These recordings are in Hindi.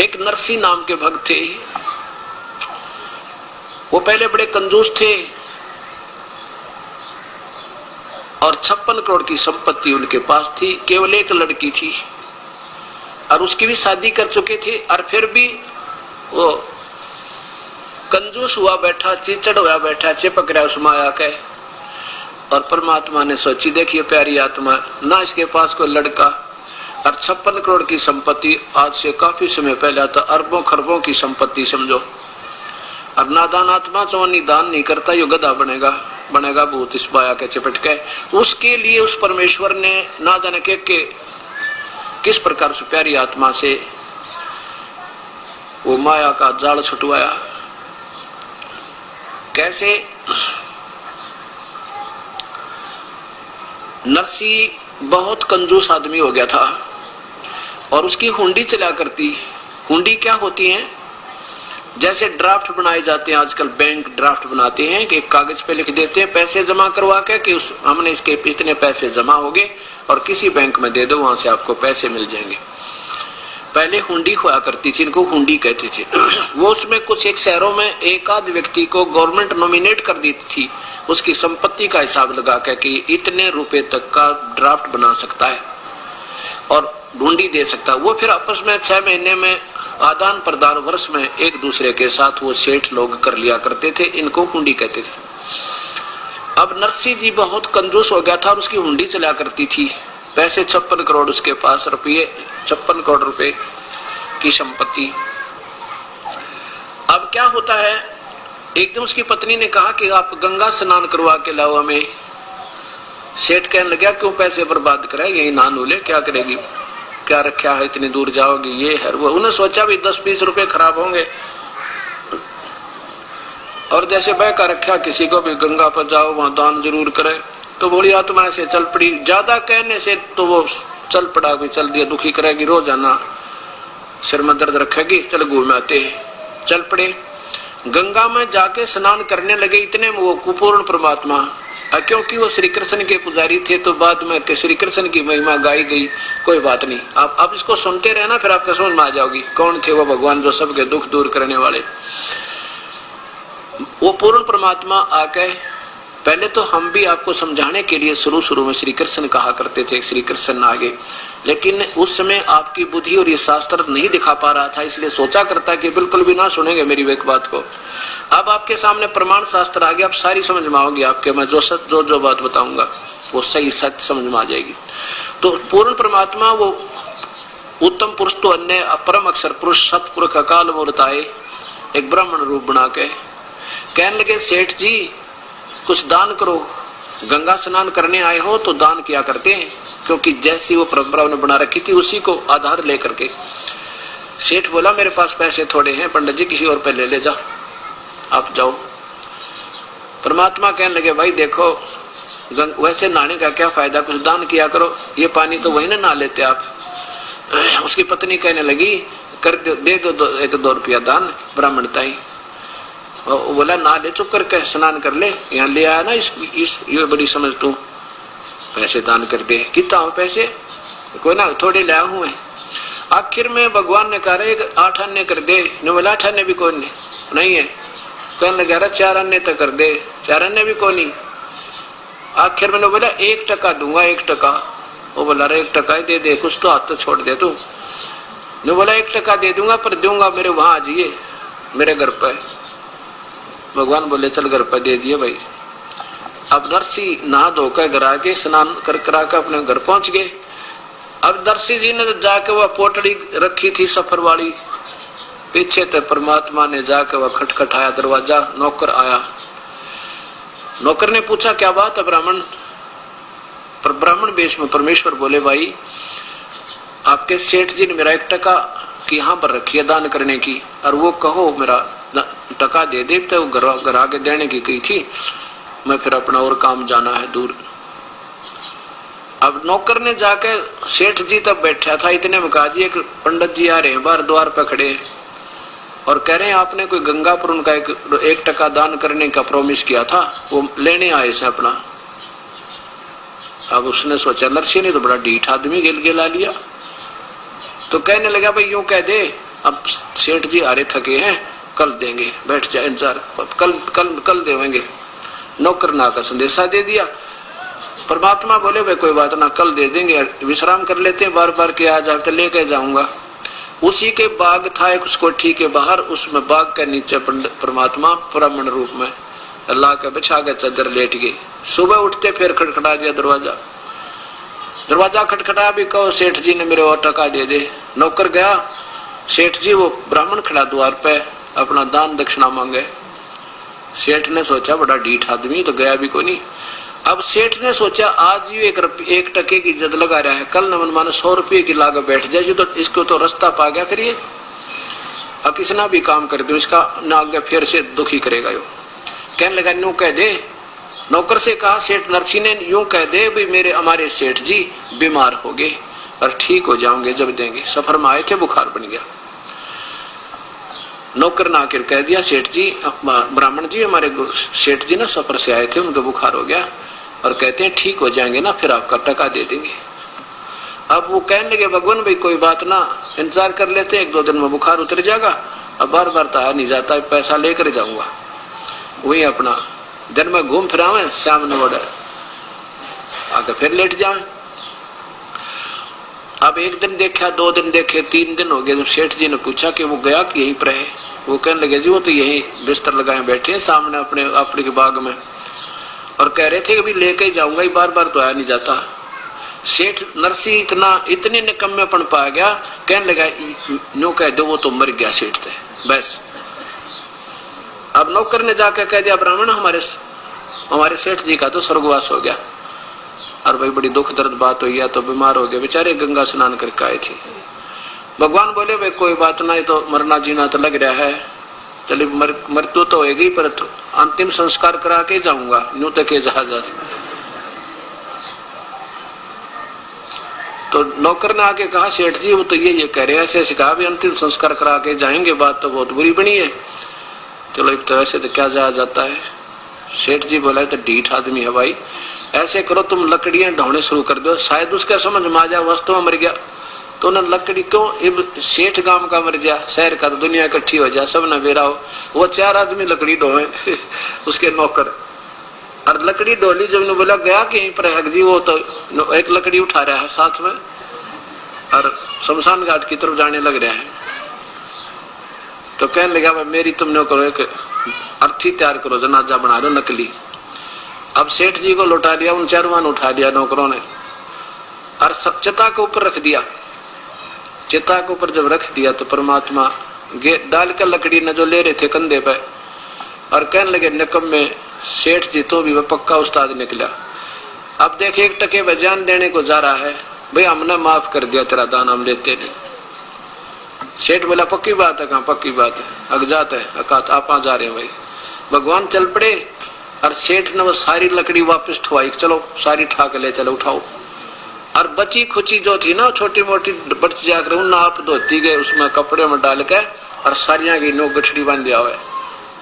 एक नरसी नाम के भक्त थे। वो पहले बड़े कंजूस थे और 56 करोड़ की संपत्ति उनके पास थी। केवल एक लड़की थी और उसकी भी शादी कर चुके थे, और फिर भी वो कंजूस हुआ बैठा, चिचड़ हुआ बैठा, चिपक रहा उस माया के। और परमात्मा ने सोची, देखिए प्यारी आत्मा, ना इसके पास कोई लड़का और 56 करोड़ की संपत्ति, आज से काफी समय पहले आता अरबों खरबों की संपत्ति समझो। और नादान आत्मा चौनी दान नहीं करता, यो गधा बनेगा भूत इस माया के चपट के। उसके लिए उस परमेश्वर ने ना जाने के किस प्रकार से प्यारी आत्मा से वो माया का जाल छुटवाया। कैसे? नरसी बहुत कंजूस आदमी हो गया था और उसकी हुंडी चला करती। हुंडी क्या होती है? जैसे ड्राफ्ट बनाए जाते हैं आजकल, बैंक ड्राफ्ट बनाते हैं कि एक कागज पे लिख देते हैं पैसे जमा करवा के कि हमने इसके इतने पैसे जमा हो गए और किसी बैंक में दे दो, वहां से आपको पैसे मिल जाएंगे। पहले हुंडी हुआ करती थी, इनको हुंडी कहते थे। वो उसमें कुछ एक शहरों में एक आध व्यक्ति को गवर्नमेंट नॉमिनेट कर देती थी, उसकी संपत्ति का हिसाब लगा के कि इतने रुपए तक का ड्राफ्ट बना सकता है और हुंडी दे सकता है। वो फिर आपस में 6 महीने में आदान प्रदान वर्ष में एक दूसरे के साथ वो सेठ लोग कर लिया करते थे, इनको हुंडी कहते थे। अब नरसी जी बहुत कंजूस हो गया था और उसकी हुंडी चला करती थी। पैसे 56 करोड़ उसके पास, रुपये 56 करोड़ रुपए की संपत्ति। अब क्या होता है, एकदम उसकी पत्नी ने कहा कि आप गंगा स्नान करवा के लाओ हमें। सेठ कहने लगा, क्यों पैसे बर्बाद करे, यही नहा ले, क्या करेगी, क्या रखा है, इतनी दूर जाओगी, ये है वो। उन्हें सोचा भी 10-20 रुपए खराब होंगे, और जैसे बह का रखा किसी को भी गंगा पर जाओ वहां दान जरूर करे। तो बोली आत्मा ऐसे चल पड़ी, ज्यादा कहने से तो वो चल पड़ा, भी चल दिया, दुखी करेगी, रोजाना सिर में दर्द रखेगी, चल घूमाते। चल पड़े, गंगा में जाके स्नान करने लगे। इतने में वो कुपूर्ण परमात्मा, क्योंकि वो श्री कृष्ण के पुजारी थे तो बाद में श्री कृष्ण की महिमा गाई गई, कोई बात नहीं। आप इसको सुनते रहना, फिर आपको समझ में आ जाओगी कौन थे वो भगवान जो सबके दुख दूर करने वाले। वो पूर्ण परमात्मा आके, पहले तो हम भी आपको समझाने के लिए शुरू में श्री कृष्ण कहा करते थे, श्री कृष्ण आगे, लेकिन उस समय आपकी बुद्धि और ये शास्त्र नहीं दिखा पा रहा था, इसलिए सोचा करता कि बिल्कुल भी ना सुनेंगे मेरी एक बात को। अब आपके सामने प्रमाण शास्त्र आ गया, अब सारी समझ में आओगी आपके, मैं जो बात बताऊंगा वो सही सच समझ में आ जाएगी। तो पूर्ण परमात्मा वो उत्तम पुरुष तो अन्य परम अक्षर पुरुष सतपुरुष अकाल मूर्त आए, एक ब्राह्मण रूप बना के कहने लगे, सेठ जी कुछ दान करो, गंगा स्नान करने आए हो तो दान किया करते हैं, क्योंकि जैसी वो परंपरा उन्हें बना रखी थी उसी को आधार लेकर के। सेठ बोला, मेरे पास पैसे थोड़े हैं पंडित जी, किसी और पे ले ले जा, आप जाओ। परमात्मा कहने लगे, भाई देखो वैसे नहाने का क्या फायदा, कुछ दान किया करो, ये पानी तो वही ना नहा लेते आप। उसकी पत्नी कहने लगी, कर दे दो 1-2 रुपया दान, ब्राह्मणता ही। वो बोला, ना ले, चुप करके स्नान कर ले, यहाँ ले आया ना इस ये बड़ी समझ तू, पैसे दान कर दे। कितना हो पैसे? कोई ना, थोड़े लाया हूं मैं। आखिर में भगवान ने कहा 8 आने कर दे। ने बोला 8 आने भी कोई नहीं है। कहने लगा 4 आने तक कर दे, 4 आने भी कोई नहीं। आखिर में बोला 1 टका दूंगा, 1 टका। वो बोला 1 टका ही दे दे, कुछ तो हाथ तो छोड़ दे तू। ने बोला 1 टका दे दूंगा, पर दूंगा मेरे वहां आ जाइए, मेरे घर पे। भगवान बोले चल घर पर दे दिए भाई। अब नरसी नहा धोकर घर आके स्नान कर करा के अपने घर पहुंच गए। अब नरसी जी ने जाके वह पोटड़ी रखी थी सफर वाली, पीछे तो परमात्मा ने जाके वह खटखटाया दरवाजा, नौकर आया। नौकर ने पूछा क्या बात है ब्राह्मण? पर ब्राह्मण वेश में परमेश्वर बोले, भाई आपके सेठ जी ने मेरा 1 टका की यहाँ पर रखी है दान करने की, और वो कहो मेरा टका दे दे, तो घर आके देने की कही थी, मैं फिर अपना और काम जाना है दूर। अब नौकर ने जाके सेठ जी तब बैठा था, इतने में कहा जी एक पंडित जी आ रहे हैं बाहर द्वार पर खड़े और कह रहे हैं आपने कोई गंगा पर उनका 1 टका दान करने का प्रॉमिस किया था, वो लेने आए से अपना। अब उसने सोचा नरसी ने तो बड़ा ढीठ आदमी गिला लिया, तो कहने लगा भाई यूं कह दे अब सेठ जी आ रहे थके हैं, कल देंगे, बैठ जाए इंतजार, कल कल कल देंगे। नौकर ना का संदेशा दे दिया। परमात्मा बोले भाई कोई बात ना, कल दे देंगे, विश्राम कर लेते हैं, बार बार के आ जाए तो लेके जाऊंगा। उसी के बाग था एक, उस कोठी के बाहर, उसमें बाग के नीचे परमात्मा ब्राह्मण रूप में अल्लाह के बिछा के चादर लेट गए। सुबह उठते फिर खटखटा दिया दरवाजा। दरवाजा खटखटा भी कहो सेठ जी ने मेरे और टका दे दे। नौकर गया, सेठ जी वो ब्राह्मण खड़ा द्वार पे अपना दान दक्षिणा मांगे। सेठ ने सोचा बड़ा ढीठ आदमी तो गया भी को नहीं। अब सेठ ने सोचा आज ही एक टके की इज्जत लगा रहा है, कल न मन माने 100 रुपये की लागत बैठ जाए तो इसको तो रास्ता पा गया करिए। अब किसना भी काम कर दो इसका ना आगे फिर से दुखी करेगा। यो कहने लगा यूं कह दे, नौकर से कहा सेठ नरसी ने, यूं कह दे भी मेरे हमारे सेठ जी बीमार हो गए और ठीक हो जाओगे जब देंगे, सफर में आए थे बुखार बन गया। नौकर ने आकर कह दिया सेठ जी, ब्राह्मण जी हमारे सेठ जी ना सफर से आए थे, उनको बुखार हो गया और कहते हैं ठीक हो जाएंगे ना फिर आपका टका दे देंगे। अब वो कहने लगे भगवान भाई कोई बात ना, इंतजार कर लेते हैं, 1-2 दिन में बुखार उतर जाएगा। अब बार बार तो आ नहीं जाता, पैसा लेकर जाऊंगा, वही अपना दिन में घूम फिरावे, शाम ने बड़ा आकर फिर लेट जाए। अब 1 दिन देखा, 2 दिन देखे, 3 दिन हो गए। जब सेठ जी ने पूछा कि वो गया कि यहीं पर है, वो कहने लगे जी वो तो यही बिस्तर लगाए बैठे हैं सामने अपने के बाग में, और कह रहे थे कि भी लेके ही जाऊंगा, बार बार तो आया नहीं जाता। सेठ नरसी इतने निकम्मेपन पा गया, कहने लगा यूं कह दो वो तो मर गया सेठ थे बस। अब नौकर ने जाकर कह दिया ब्राह्मण हमारे सेठ जी का तो स्वर्गवास हो गया। और भाई बड़ी दुख दर्द बात हुई है, तो बीमार हो गए बेचारे, गंगा स्नान करके आए थे। भगवान बोले भाई कोई बात नहीं, तो मरना जीना तो लग रहा है, चलिए मृत्यु तो होगी पर तो अंतिम संस्कार करा के जाऊंगा, यूं तक जहाज। तो नौकर ने आके कहा सेठ जी वो तो ये कह रहे हैं, ऐसे कहा भी अंतिम संस्कार करा के जाएंगे, बात तो बहुत बुरी बनी है। चलो तो ऐसे तो क्या जाया जाता है। सेठ जी बोला तो ढीठ आदमी है भाई, ऐसे करो तुम लकड़ियां ढोने शुरू कर दो, शायद उसका समझ में आ जाए वास्तव में मर गया तो न लकड़ी क्यों, सेठ गांव का मर जा, शहर का तो दुनिया इकट्ठी हो जाए, सब न बेरा हो। वो 4 आदमी लकड़ी ढोए उसके नौकर, और लकड़ी डोली जब बोला गया कि यहीं पर है जी, वो तो एक लकड़ी उठा रहा है साथ में और शमशान घाट की तरफ जाने लग रहा है। तो कहने लगा मेरी तुमने करो एक अर्थी तैयार करो, जनाजा बना लो नकली। अब सेठ जी को लौटा दिया, उन 4 उठा दिया नौकरों ने और सब चिता के ऊपर रख दिया। चिता के ऊपर जब रख दिया तो परमात्मा डाल कर लकड़ी न जो ले रहे थे कंधे पे, और कहने लगे निकम्मे सेठ जी तो भी वह पक्का उस्ताद निकला। अब देख 1 टके बजान देने को जा रहा है, भाई हमने माफ कर दिया तेरा दान, हम लेते नहीं। सेठ बोला पक्की बात है, कहाँ पक्की बात है, अगजात है, आप जा रहे हैं भाई। भगवान चल पड़े और सेठ ने वो सारी लकड़ी वापस ठुआई, चलो सारी ठा के ले चलो उठाओ। और बची खुची जो थी ना छोटी मोटी बच जाकर उन आप धोती गए, उसमें कपड़े में डाल के और सारियां की नो गठड़ी बांध दिया हुआ है,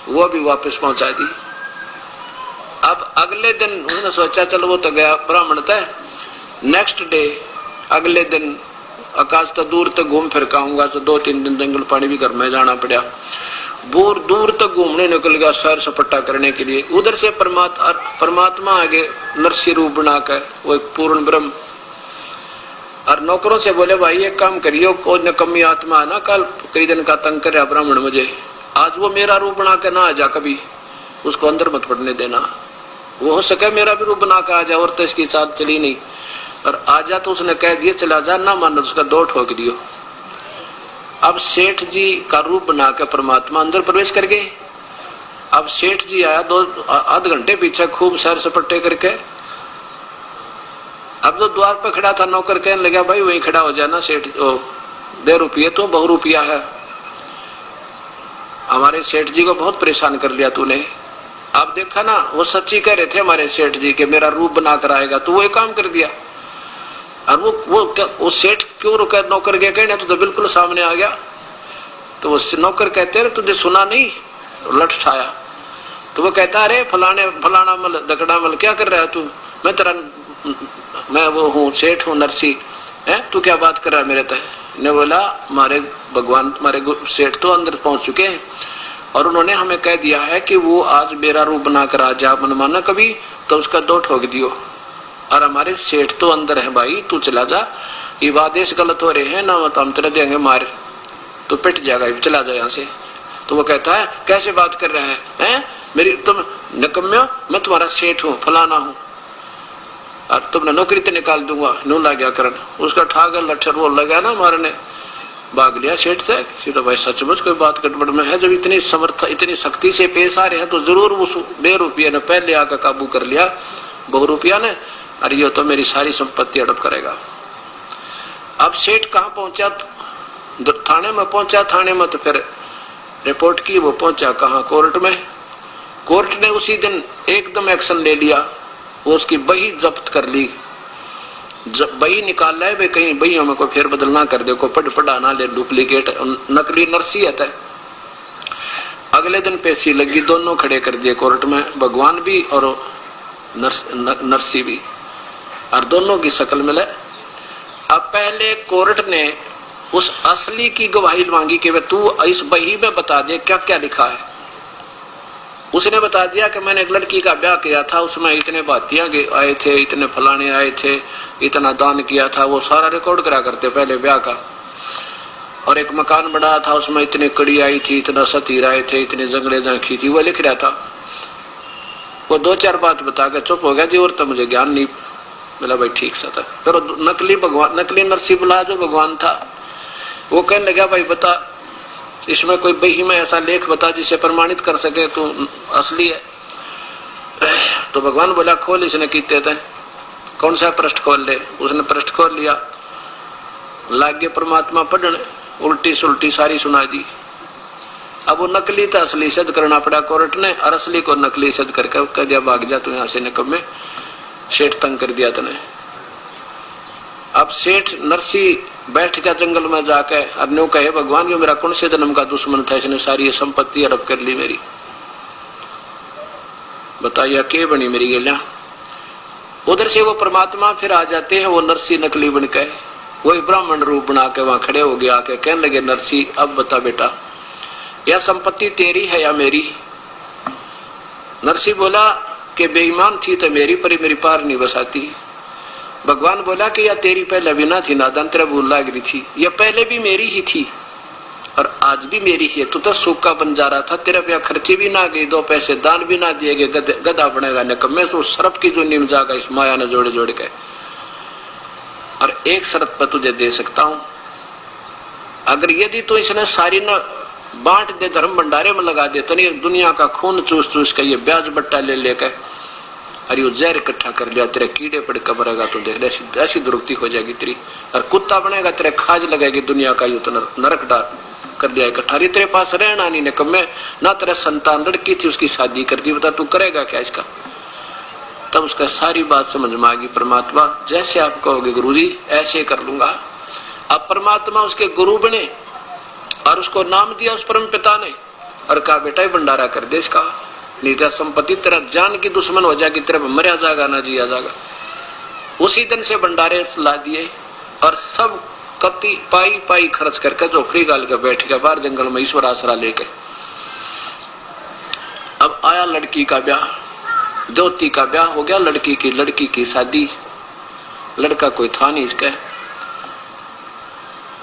वो भी वापस पहुंचा दी। अब अगले दिन उन्होंने सोचा चलो वो तो गया ब्राह्मण तय। नेक्स्ट डे अगले दिन आकाश तो दूर तक घूम फिर के आऊंगा, तो 2-3 दिन जंगल पानी भी घर में जाना पड़ा। दूर तक घूमने निकल गया सैर सपट्टा करने के लिए। उधर से परमात्मा आगे नरसी रूप बना कर वो एक पूर्ण ब्रह्म, और नौकरों से बोले भाई एक काम करियो, कोई निकम्मी आत्मा है ना, कल कई दिन का तंग कर ब्राह्मण मुझे, आज वो मेरा रूप बना के ना आ जा, कभी उसको अंदर मत पड़ने देना, वो हो सके मेरा भी रूप बना के आ जा। और तो इसकी साथ चली नहीं, और आजा तो उसने कह दिया चला जा, ना मानो उसका 2 ठोक दियो। अब सेठ जी का रूप बना के परमात्मा अंदर प्रवेश कर गए। अब सेठ जी आया 2-8 घंटे पीछे खूब सैर सपट्टे करके। अब जो द्वार पर खड़ा था नौकर कहने लगा भाई वहीं खड़ा हो जाना, सेठ दे रुपये तो बहु-रुपया है, हमारे सेठ जी को बहुत परेशान कर लिया तूने। आप देखा ना वो सच्ची कह रहे थे हमारे सेठ जी के मेरा रूप बना कर आएगा, तो वो एक काम कर दिया। और वो सेठ क्यों रुका, नौकर के कहने तो बिल्कुल सामने आ गया। तो वो नौकर कहते रहे तुझे सुना नहीं, लठ ठाया। तो वो कहता अरे फलाना मल दकड़ा मल क्या कर रहा है तू, मैं वो हूँ सेठ हूँ नरसी है, तू क्या बात कर रहा है मेरे तय, ने बोला हमारे भगवान हमारे सेठ तो अंदर पहुंच चुके हैं और उन्होंने हमें कह दिया है कि वो आज मेरा रूप बनाकर आ जा मनमाना कभी तो उसका दो ठोक दियो, और हमारे सेठ तो अंदर है भाई, तू चला जा, ये आदेश गलत हो रहे हैं ना, मत हम तेरे देंगे मार, तो पिट जाएगा, चला जा यहाँ से। तो वो कहता है कैसे बात कर रहे हैं, मेरी तुम निकम्यो, मैं तुम्हारा सेठ हूँ फलाना हूँ और तुमने नौकरी तो निकाल दूंगा, नू ला गया करण। उसका ठागर लठर वो लगा ना मारने, भाग लिया सेठ से। तो भाई सचमुच कोई बात गड़बड़ में है, जब इतनी समर्थ इतनी सख्ती से पेश आ रहे हैं तो जरूर उस 1.5 रुपये ने पहले आकर काबू कर लिया 2 रुपया ने, अरे ये तो मेरी सारी संपत्ति हड़प करेगा। अब सेठ कहाँ पहुंचा, थाने में पहुंचा, थाने में तो फिर रिपोर्ट की, वो पहुंचा कहाँ, कोर्ट में। कोर्ट ने उसी दिन एकदम एक्शन ले लिया, वो उसकी बही जब्त कर ली, बही निकाल रहा है भाई, कहीं बहियों में कोई फेर बदल ना कर दे, को पढ़ा ना ले, डुप्लीकेट नकली नरसी है। अगले दिन पेशी लगी, दोनों खड़े कर दिए कोर्ट में, भगवान भी और नरसी भी, और दोनों की शक्ल मिले। अब पहले कोर्ट ने उस असली की गवाही मांगी कि तू इस बही में बता दे क्या क्या लिखा है। उसने बता दिया कि मैंने एक लड़की का ब्याह किया था, उसमें इतने बातियां आए थे, इतने फलाने आए थे, इतना दान किया था, वो सारा रिकॉर्ड करा करते पहले ब्याह का। और एक मकान बनाया था, उसमें इतनी कड़ी आई थी, इतना सतीर आए थे, इतने जंगले झांकी थी, वो लिख रहा था। वो 2-4 बात बता के चुप हो गया जी, और तो मुझे ज्ञान नहीं मिला। भाई ठीक सा था। फिर नकली भगवान, नकली नरसी बुला जो भगवान था, वो कहने लगा भाई बता, इसमें कोई बही में ऐसा लेख बता जिसे प्रमाणित कर सके तू असली है। तो भगवान बोला खोल, इसने कीते थे, कौन सा पृष्ठ खोल ले। उसने पृष्ठ खोल लिया, लागे परमात्मा पढ़ने, उल्टी सुल्टी सारी सुना दी। अब वो नकली था असली सिद्ध करना पड़ा कोर्ट ने, और असली को नकली सिद्ध करके कह दिया भाग जा तू यहाँ से, निकम्मे, सेठ तंग कर दिया तने। अब सेठ नरसी बैठ गया जंगल में जाके, और न्यू कहे भगवान ये मेरा कौन से जन्म का दुश्मन था, इसने सारी संपत्ति हड़प कर ली मेरी, बताइए के बनी मेरी गेलियां। उधर से वो परमात्मा फिर आ जाते हैं, वो नरसी नकली बन के, वही ब्राह्मण रूप बना के वहां खड़े हो गया, आके कहने लगे नरसी अब बता बेटा यह संपत्ति तेरी है या मेरी। नरसी बोला कि बेईमान थी तो मेरी, पर मेरी पार नहीं बसाती। भगवान बोला कि यह तेरी पहले भी ना थी, नादान तेरा भूल लाग रही थी, यह पहले भी मेरी ही थी और आज भी मेरी ही है। तू तो सूखा बन जा रहा था, तेरे पे खर्चे भी ना गए, 2 पैसे दान भी ना दिए गए, गधा बनेगा निकम्मे। तो सरफ की जो नीम जागा इस माया ने जोड़े जोड़ के, और एक शर्त पर तुझे दे सकता हूं, अगर यदि तो इसने सारी न बांट दे, धर्म भंडारे में लगा दे, तो नहीं दुनिया का खून चूस चूस के ये ब्याज बट्टा ले लेकर और ये जहर इकट्ठा कर लिया, तेरे कीड़े पड़ के मरेगा, तो देख ऐसी दुर्गति हो जाएगी तेरी, और कुत्ता बनेगा, तेरे खाज लगेगी दुनिया का, यू तो नरक डाल कर दिया इकट्ठा। तेरे पास रहना नहीं निकम्मे, ना तेरा संतान लड़की थी उसकी शादी कर दी, बता तू करेगा क्या इसका। तब उसका सारी बात समझ में आ गई, परमात्मा जैसे आप कहोगे गुरुजी ऐसे कर लूंगा। अब परमात्मा उसके गुरु बने और उसको नाम दिया उस परम पिता ने, और कहा बेटा ये भंडारा कर दे इसका, नहीं तो संपत्ति तेरा जान की दुश्मन हो जाएगी, तेरा मरा जाएगा ना जिया जाएगा। उसी दिन से भंडारे ला दिए और सब कति पाई पाई खर्च करके झोपड़ी गाल के बैठ गया बाहर जंगल में ईश्वर आसरा लेके। अब आया लड़की का ब्याह, ज्योति का ब्याह हो गया, लड़की की शादी, लड़का कोई था नहीं इसका।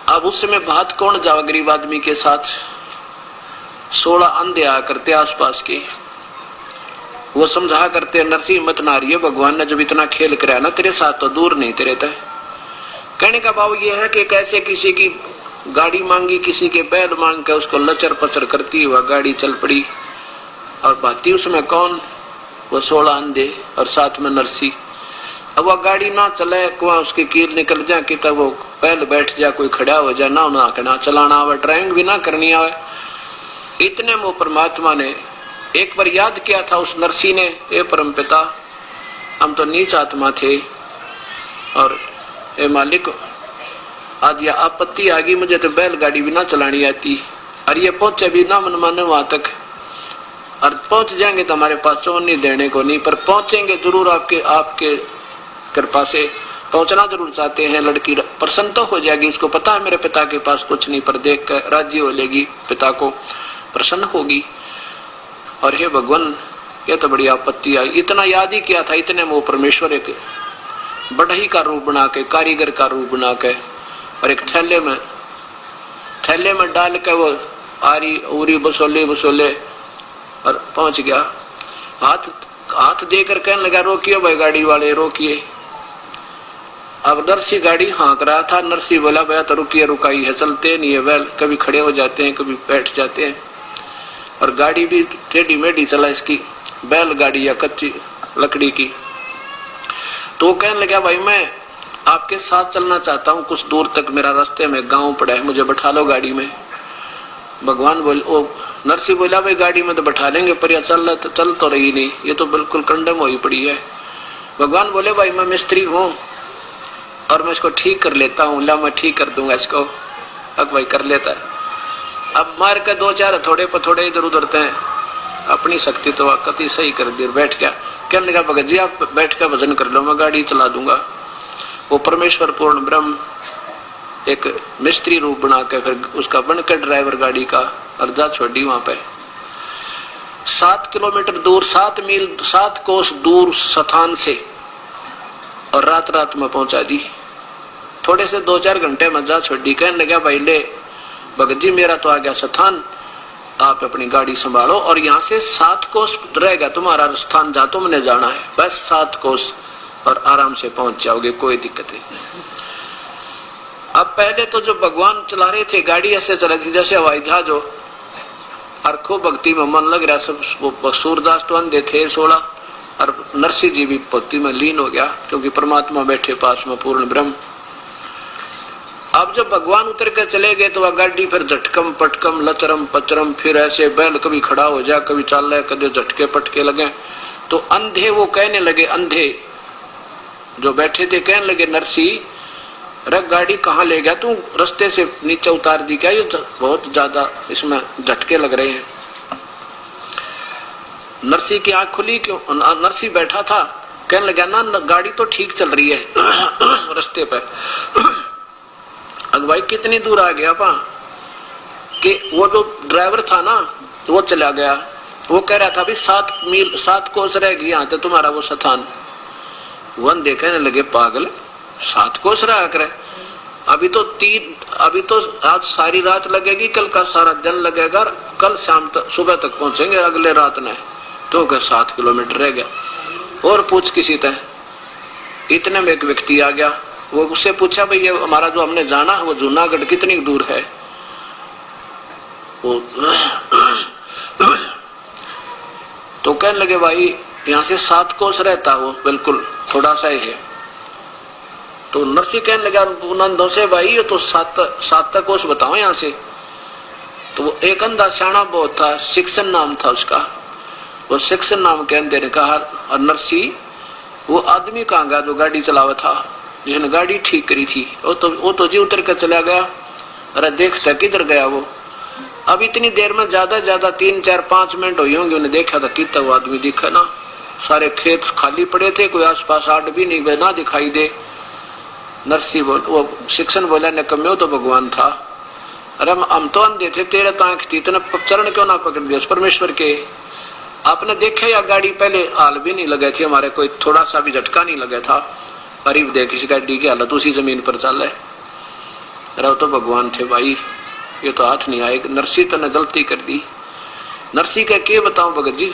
अब उस समय बात कौन जावा गरीब आदमी के साथ, 16 अंधे आया करते आसपास के, वो समझा करते नरसिंह मत ना रही है, भगवान ने जब इतना खेल कराया ना तेरे साथ तो दूर नहीं तेरे तय। कहने का भाव ये है कि कैसे किसी की गाड़ी मांगी, किसी के बैल मांग के उसको लचर पचर करती हुआ गाड़ी चल पड़ी, और भाती उसमें कौन, वो 16 अंधे और साथ में नरसी। अब वह गाड़ी ना चले, कुआ उसकी कील निकल जाए कि तब वो पहले बैठ जाए, कोई खड़ा हो जाए, ना चलाना आवे, ड्राइविंग भी ना करनी आवे। इतने में परमात्मा ने एक बार याद किया था उस नरसी ने, ए परम पिता हम तो नीच आत्मा थे, और ए मालिक आज यह आपत्ति आ गई, मुझे तो बैलगाड़ी भी ना चलानी आती, और ये पहुंचे भी ना मन माने वहां तक, और पहुंच जाएंगे तो हमारे पास चोन नहीं देने को नहीं, पर पहुंचेंगे जरूर आपके कृपा से, पहुंचना जरूर चाहते हैं। लड़की प्रसन्न तो हो जाएगी, उसको पता है मेरे पिता के पास कुछ नहीं, पर देख कर राज्य हो लेगी, पिता को प्रसन्न होगी। और हे भगवान, ये तो बड़ी आपत्ति आई। इतना याद ही किया था, इतने में वो परमेश्वर एक बढ़ई का रूप बना के, कारीगर का रूप बना के, और एक थैले में डाल के वो आरी उरी बसोले और पहुंच गया। हाथ देकर कहने लगा, रोकिए भाई गाड़ी वाले, रोकिए। अब नरसी गाड़ी हाँक रहा था। नरसी बोला, भैया तो रुकिए, रुकाई है, चलते नहीं है बैल, कभी खड़े हो जाते हैं, कभी बैठ जाते हैं, और गाड़ी भी टेढ़ी मेढ़ी चला इसकी, बैल गाड़ी या कच्ची लकड़ी की। तो कहने लगा, भाई मैं आपके साथ चलना चाहता हूँ, कुछ दूर तक मेरा रास्ते में गांव पड़ा है, मुझे बैठा लो गाड़ी में। भगवान बोले, नरसी बोला, भाई गाड़ी में तो बैठा लेंगे, पर यह चल तो रही नहीं, ये तो बिल्कुल कंडम हुई पड़ी है। भगवान बोले, भाई मैं मिस्त्री हूँ और मैं इसको ठीक कर लेता हूँ, ला मैं ठीक कर दूंगा इसको। अब भाई कर लेता है। अब मार के 2-4 थोड़े पर थोड़े इधर उधर थे, अपनी शक्ति तो कति सही कर दी, बैठ गया। कहने लगा, भगत जी आप बैठ कर वजन कर लो, मैं गाड़ी चला दूंगा। वो परमेश्वर पूर्ण ब्रह्म एक मिस्त्री रूप बना के फिर उसका बनकर ड्राइवर गाड़ी का, और जा छोड़ी वहां पे 7 किलोमीटर दूर, 7 मील 7 कोस दूर स्थान से, और रात में पहुंचा दी। थोड़े से 2-4 घंटे में जा छोड़ी। कहने लगा, भाई ले भगत जी मेरा तो आ गया स्थान, आप अपनी गाड़ी संभालो, और यहाँ से 7 कोस रहेगा तुम्हारा स्थान, जहाँ तुमने जाना है, बस 7 कोस, और आराम से पहुंच जाओगे, कोई दिक्कत नहीं। अब पहले तो जो भगवान चला रहे थे गाड़ी, ऐसे चला रही जैसे हवाई जहाज हो, और खूब भक्ति में मन लग रहा। सब सूरदास तो अंधे थे 16, और नरसिंह जी भी भक्ति में लीन हो गया, क्योंकि परमात्मा बैठे पास में पूर्ण ब्रह्म। अब जब भगवान उतर के चले गए तो वह गाड़ी फिर झटकम पटकम लचरम पचरम, फिर ऐसे बैल कभी खड़ा हो जाए, कभी चल रहे, कभी झटके पटके लगे। तो अंधे वो कहने लगे, अंधे जो बैठे थे कहने लगे, नरसिंह रख गाड़ी कहाँ ले गया तू, रास्ते से नीचे उतार दी क्या, ये बहुत ज्यादा इसमें झटके लग रहे हैं। नरसिंह की आंख खुली, क्यों? नरसिंह बैठा था, कहने लगा, ना गाड़ी तो ठीक चल रही है रास्ते पर। अगवाई कितनी दूर आ गया पा कि वो जो ड्राइवर था ना, वो चला गया। वो कह रहा था, भी 7 मील 7 कोस रह गई यहाँ तो तुम्हारा वो स्थान। वन देखने लगे, पागल 7 कोस रहा करे, अभी तो आज सारी रात लगेगी, कल का सारा दिन लगेगा, कल शाम तक सुबह तक पहुंचेंगे अगले रात ने। तो क्या 7 किलोमीटर रह गया, और पूछ किसी तरह। इतने में एक व्यक्ति आ गया, वो उससे पूछा, भाई ये हमारा जो हमने जाना है वो जूनागढ़ कितनी दूर है? वो तो कहने लगे, भाई यहाँ से 7 कोस रहता, वो बिल्कुल थोड़ा सा ही है। तो नरसिंह कहने लगा नंदों से, भाई ये तो 7 कोस बताओ यहाँ से। तो वो एक अंधा सियाना बहुत था, शिक्षण नाम था उसका, वो शिक्षण नाम कहने ने कहा, और नरसिंह वो आदमी कहाँ गया जो गाड़ी चलावा था, जिसने गाड़ी ठीक करी थी? वो तो जी उतर कर चला गया। अरे देखता किधर गया वो? अब इतनी देर में ज्यादा 3-4-5 मिनट हुई होंगे, उन्हें देखा था कितना वो आदमी दिखा ना, सारे खेत खाली पड़े थे, कोई आसपास आड़ भी नहीं ना दिखाई दे। नरसिंह वो शिक्षण बोला, निकम्मे तो भगवान था। अरे हम तो अंधे थे, तेरे तो आंख थी, इतने चरण क्यों ना पकड़ दिया परमेश्वर के? आपने देखा या गाड़ी पहले हाल भी नहीं लगे थी हमारे, कोई थोड़ा सा भी झटका नहीं लगा था। करीब देख इस गाड़ी की हालत उसी जमीन पर चल है। अरे तो भगवान थे भाई, ये तो हाथ नहीं आए। नरसिंह तो ने गलती कर दी। नरसिंह का क्या बताऊं भगत जी,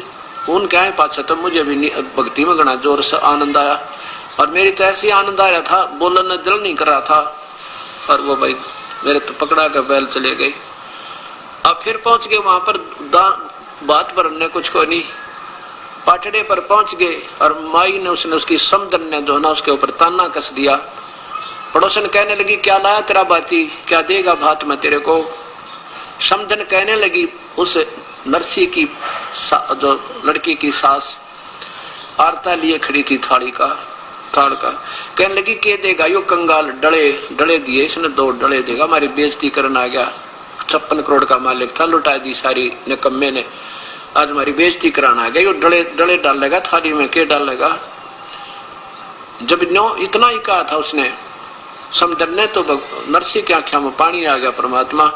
उन क्या है पाछा तो मुझे भी भक्ति में गणा जोर से आनंद आया, और मेरी तो ऐसी आनंद आ रहा था, बोलने दिल नहीं कर रहा था। और वो भाई मेरे तो पकड़ा कर बैल चले गए। अब फिर पहुंच गए वहां पर, बात पर हमने कुछ को नहीं, पाटड़े पर पहुंच गए, और माई ने उसकी समदन ने जो ना उसके ऊपर ताना कस दिया। पड़ोसन कहने लगी, क्या लाया तेरा बाती, क्या देगा भात में तेरे को? समदन कहने लगी, उस नरसिंह की जो लड़की की सास आरता लिए खड़ी थी थाल का, कहने लगी, के देगा यो कंगाल? डले दिए इसने, 2 डले देगा, हमारी बेइज्जती करने आ गया। 56 करोड़ का मालिक था, लुटा दी सारी निकम्मे ने, आज हमारी बेइज्जती कराना आ गया। यो डले डालेगा थाली में, के डालेगा? जब न्यो इतना ही कहा था उसने समझने, तो नरसी की आंखों में पानी आ गया। परमात्मा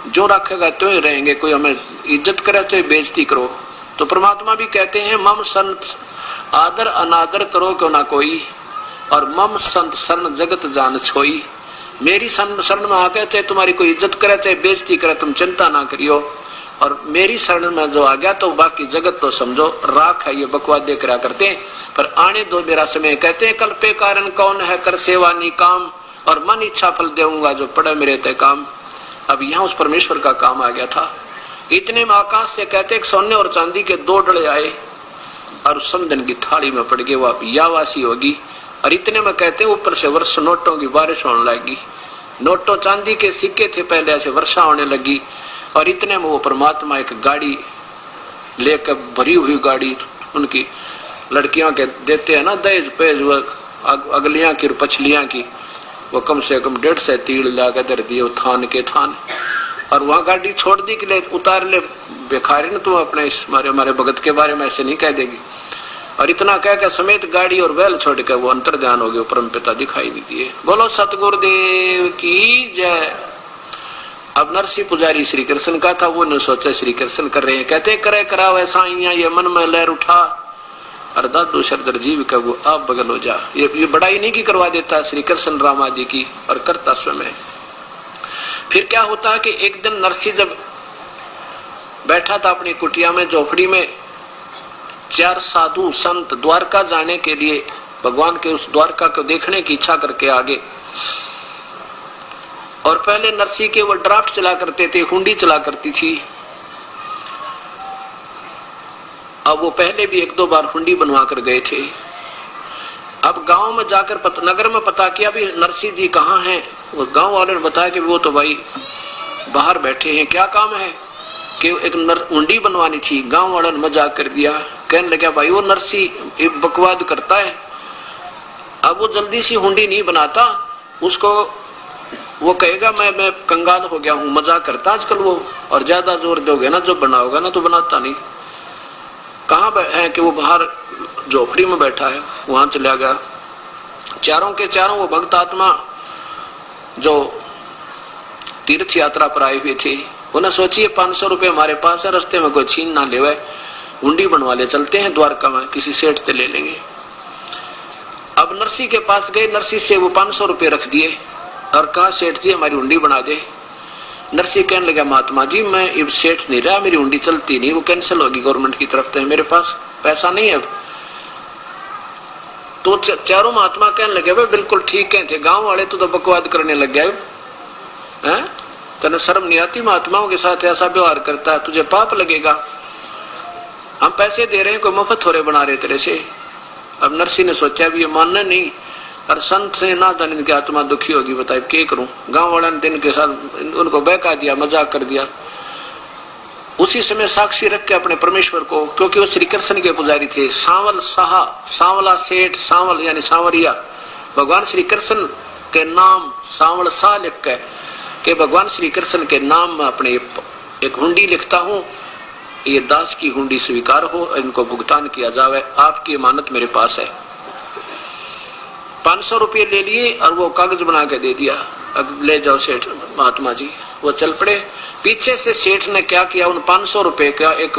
जो रखेगा तो ही रहेंगे, कोई हमें इज्जत करे तो बेइज्जती करो। तो परमात्मा भी कहते हैं मम संत आदर अनादर करो क्यों ना कोई, और मम संत शरण जगत जान छोई। मेरी शरण में आके चाहे तुम्हारी कोई इज्जत करे चाहे बेइज्जती करे, तुम चिंता ना करियो। और मेरी शरण में जो आ गया तो बाकी जगत तो समझो राख है, ये बकवादे करा करते हैं। पर आने दो मेरा समय, कहते हैं कल पे कारण कौन है कर सेवा नी काम, और मन इच्छा फल देऊंगा जो पड़े मेरे ते काम। अब यहाँ उस परमेश्वर का काम आ गया था। इतने में आकाश से कहते हैं सोने और चांदी के 2 डले आए और समदन की थाली में पड़ गए, वो अब यावासी होगी। और इतने में कहते हैं ऊपर से वर्ष नोटों की बारिश होने लगी। नोटों चांदी के सिक्के थे पहले, ऐसे वर्षा होने लगी। और इतने में वो परमात्मा एक गाड़ी लेकर, भरी हुई गाड़ी, उनकी लड़कियों के देते हैं ना दहेज पेज, वो अगलियां की और पछलियां की, वो कम से कम 150 तीड़ लाकर दर दिए थान के थान। और वहां गाड़ी छोड़ दी कि ले उतार ले बेखारी न, तुम अपने हमारे भगत के बारे में ऐसे नहीं कह देगी। और इतना कह के समेत गाड़ी और बैल छोड़ के वो अंतर ध्यान हो गए, परम पिता दिखाई नहीं दिए। बोलो सतगुरुदेव की जय। अब नरसिंह पुजारी श्री कृष्ण का था, वो ने सोचा श्री कृष्ण कर रहे हैं, कहते करे करा वैसा ये मन में लहर उठा। और दादू शरदर जीव का वो आप बगल हो जा, ये बड़ाई नहीं की करवा देता श्री कृष्ण राम आदि की, और करता स्वयं। फिर क्या होता है कि एक दिन नरसिंह जब बैठा था अपनी कुटिया में, झोपड़ी में, 4 साधु संत द्वारका जाने के लिए भगवान के उस द्वारका को देखने की इच्छा करके आगे। और पहले नरसिंह के वो ड्राफ्ट चला करते थे, हुंडी चला करती थी। अब वो पहले भी 1-2 बार हुंडी बनवा कर गए थे। अब गांव में जाकर नगर में पता किया भी नरसिंह जी कहाँ हैं। वो गांव वाले ने बताया कि वो तो भाई बाहर बैठे हैं। क्या काम है कि एक हुंडी बनवानी थी। गांव वालों ने मजाक कर दिया, कहने लगा भाई वो नरसिंह एक बकवाद करता है, अब वो जल्दी सी हुंडी नहीं बनाता, उसको वो कहेगा मैं कंगाल हो गया हूँ, मजाक करता आजकल वो। और ज्यादा जोर दोगे ना जो बनाओगा ना तो बनाता नहीं। कहाँ है कि वो बाहर झोपड़ी में बैठा है, वहां चला गया। चारों के चारों वो भक्त आत्मा जो तीर्थ यात्रा पर आए हुए थे, उन्हें सोचिए 500 रुपए हमारे पास है, रास्ते में कोई छीन ना ले, हुंडी बनवा ले, चलते हैं द्वारका में, किसी सेठ से ले लेंगे। अब नरसिंह के पास गए, नरसिंह से वो 500 रुपए रख दिए और कहा सेठ जी हमारी हुंडी बना दे। नरसिंह कहने लगा महात्मा जी मैं अब सेठ नहीं रहा, मेरी हुंडी चलती नहीं, वो कैंसिल होगी गवर्नमेंट की तरफ से, मेरे पास पैसा नहीं है अब। तो चारों महात्मा कहने लगे भाई बिल्कुल ठीक कहते, गांव वाले तो बकवाद करने लग गए हैं, तेने शर्म नहीं आती महात्माओं के साथ ऐसा व्यवहार करता है, तुझे पाप लगेगा। हम पैसे दे रहे हैं, कोई मुफ्त हो रहे बना रहे तेरे से। अब नरसिंह ने सोचा भी ये मानना नहीं, और संत से ना धन इनकी आत्मा दुखी होगी, बताए क्या करूं। गांव वाले ने इनके साथ उनको बहका दिया, मजाक कर दिया। उसी समय साक्षी रख के अपने परमेश्वर को, क्योंकि वो श्री कृष्ण के पुजारी थे, सांवल साहा, सांवला सेठ, सांवल यानी सांवरिया, भगवान श्री कृष्ण के नाम सांवल शाह लिख के कि भगवान श्री कृष्ण के नाम में अपने एक हुंडी लिखता हूं, ये दास की हुंडी स्वीकार हो, इनको भुगतान किया जावे, आपकी अमानत मेरे पास है। 500 रुपये ले लिए और वो कागज बना के दे दिया, अब ले जाओ सेठ महात्मा जी। वो चल पड़े। पीछे से सेठ ने क्या किया, उन 500 रुपए का एक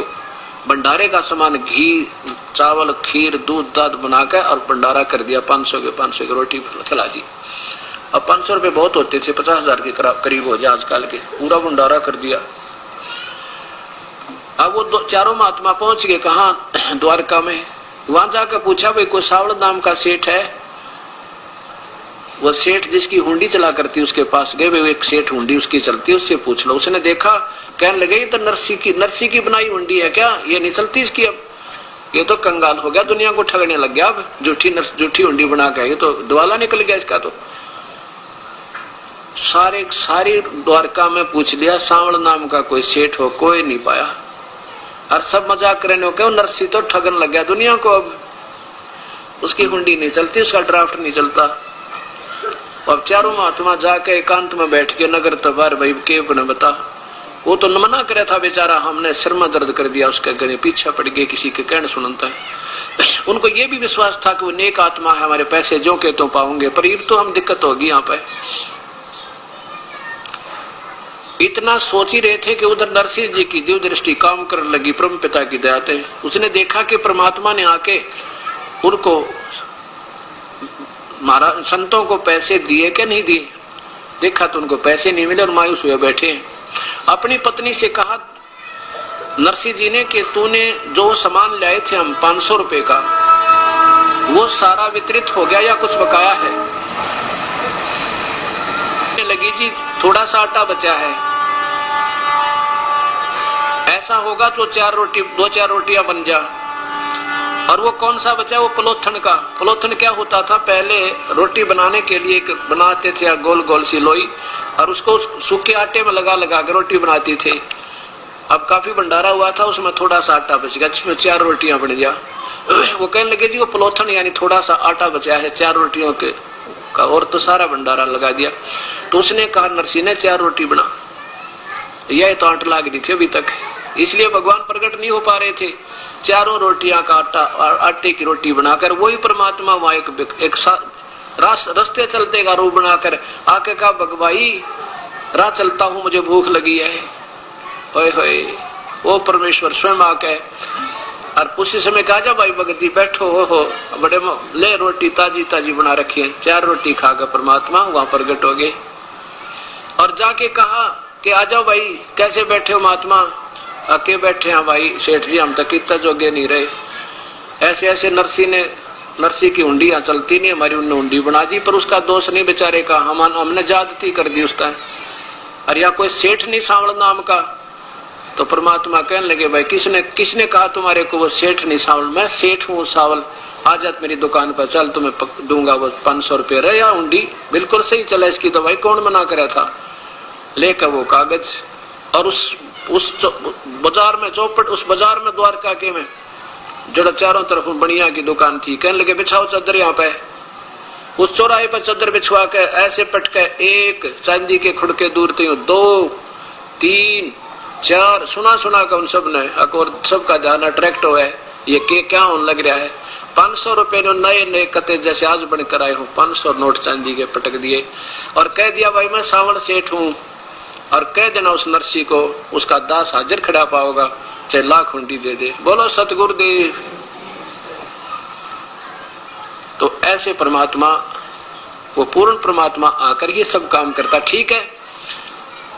भंडारे का सामान, घी, चावल, खीर, दूध, दाद बनाकर और भंडारा कर दिया। 500 की रोटी खिला दी। अब 500 रुपए बहुत होते थे, 50,000 के करीब हो जाए आजकल के, पूरा भंडारा कर दिया। अब वो चारों महात्मा पहुंच गए कहा, द्वारका में। वहां जाकर पूछा भाई कोई सावल नाम का सेठ है। वो सेठ जिसकी हुंडी चला करती उसके पास गए, वो एक सेठ हुंडी उसकी चलती, उससे पूछ लो। उसने देखा, कहने लगे ये तो नरसिंह की बनाई हुंडी है क्या, ये नहीं चलती इसकी, अब ये तो कंगाल हो गया, दुनिया को ठगने लग गया, अब झूठी हुंडी बना के, ये तो द्वाला निकल गया इसका। तो सारी द्वारका में पूछ लिया, सांवल नाम का कोई सेठ हो, कोई नहीं पाया। और सब मजाक करने हो, क्यों नरसिंह तो ठगन लग गया दुनिया को, अब उसकी हुंडी नहीं चलती, उसका ड्राफ्ट नहीं चलता। अब चारों महात्मा जाके एकांत में बैठ के नगर तबार भाई के ने बता, वो तो मना करे था बेचारा, हमने सिर में दर्द कर दिया उसके, गले पीछे पड़ गए, किसी के कहने सुनता है। उनको ये भी विश्वास था कि वो नेक आत्मा है, हमारे पैसे जो के तो पाऊंगे, पर ये तो हम दिक्कत होगी यहाँ पे। इतना सोच ही रहे थे कि उधर नरसिंह जी की दिव्य दृष्टि काम करने लगी परम पिता की दया से। उसने देखा कि परमात्मा ने आके उनको महाराज संतों को पैसे दिए कि नहीं दिए। देखा तो उनको पैसे नहीं मिले और मायूस हुए बैठे। अपनी पत्नी से कहा नरसिंह जी ने कि तूने जो सामान लाए थे हम 500 रुपए का, वो सारा वितरित हो गया या कुछ बकाया है? लगी जी थोड़ा सा आटा बचा है। ऐसा होगा तो 2-4 रोटियां बन जा। और वो कौन सा बचा? वो पलोथन का। पलोथन क्या होता था? पहले रोटी बनाने के लिए बनाते थे गोल गोल सी लोई, और उसको सूखे आटे में लगा लगा के रोटी बनाती थे। अब काफी भंडारा हुआ था, उसमें थोड़ा सा आटा बच गया, जिसमें 4 रोटियां बन गया। वो कहने लगे जी वो पलोथन यानी थोड़ा सा आटा बचा है 4 रोटियों के का, और तो सारा भंडारा लगा दिया। तो उसने कहा नरसिंह ने 4 रोटी बना। यह तो आट लाग रही थी अभी तक, इसलिए भगवान प्रकट नहीं हो पा रहे थे। 4 रोटियां का आटा और आटे की रोटी बनाकर वही परमात्मा वहां एक रास्ते चलते का रूप बनाकर आके कहा भगवाई राह चलता हूं, मुझे भूख लगी है। होए होए, वो परमेश्वर स्वयं आके और उसी समय कहा जा भाई भगत जी बैठो हो बड़े ले रोटी ताजी ताजी बना रखी है। 4 रोटी खाकर परमात्मा वहां प्रकट हो गए और जाके कहा कि आ जाओ भाई, कैसे बैठे हो महात्मा? आके बैठे हैं भाई सेठ जी, हम तक इतना जोगे नहीं रहे। ऐसे ऐसे नरसिंह की हुंडियां चलती नहीं, हमारी उन्होंने हुंडी बना दी, पर उसका दोष नहीं बेचारे का, हमने ज्यादती कर दी उसका। अरे या कोई सेठ नहीं सांवल नाम का? तो परमात्मा कहने लगे भाई किसने कहा तुम्हारे को वो सेठ नहीं सांवल? मैं सेठ हूँ सांवल, आ जात मेरी दुकान पर, चल तुम्हें दूंगा वो 500 रुपये। रहे या हुंडी बिल्कुल सही चला इसकी तो भाई, कौन मना करा था? लेकर वो कागज और उस बाजार में चौपट, उस बाजार में द्वारका के में जड़ा चारों तरफ बनिया की दुकान थी। कहने लगे बिछाओ चादर यहाँ पे। उस चौराहे पर चादर बिछवा के ऐसे पटके 1 चांदी के खुड़के दूर थे 2, 3, 4 सुना का उन सब ने और सबका ध्यान अट्रैक्ट हुआ है, ये क्या होने लग रहा है। 500 रुपए नए कते जैसे आज बनकर आए हो, 500 नोट चांदी के पटक दिए और कह दिया भाई मैं सावण सेठ हूँ, और कह देना उस नरसिंह को उसका दास हाजिर खड़ा पाओगा, चाहे लाख हुंडी दे दे। बोलो सतगुरुदेव। तो ऐसे परमात्मा, वो पूर्ण परमात्मा आकर ये सब काम करता। ठीक है,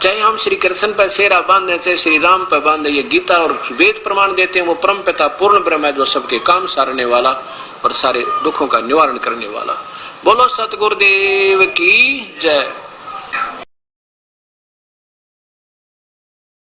चाहे हम श्री कृष्ण पर सेरा बांधे, चाहे श्री राम पर बांधे, ये गीता और वेद प्रमाण देते हैं वो परम पिता पूर्ण ब्रह्म है, जो सबके काम सारने वाला और सारे दुखों का निवारण करने वाला। बोलो सतगुरुदेव की जय।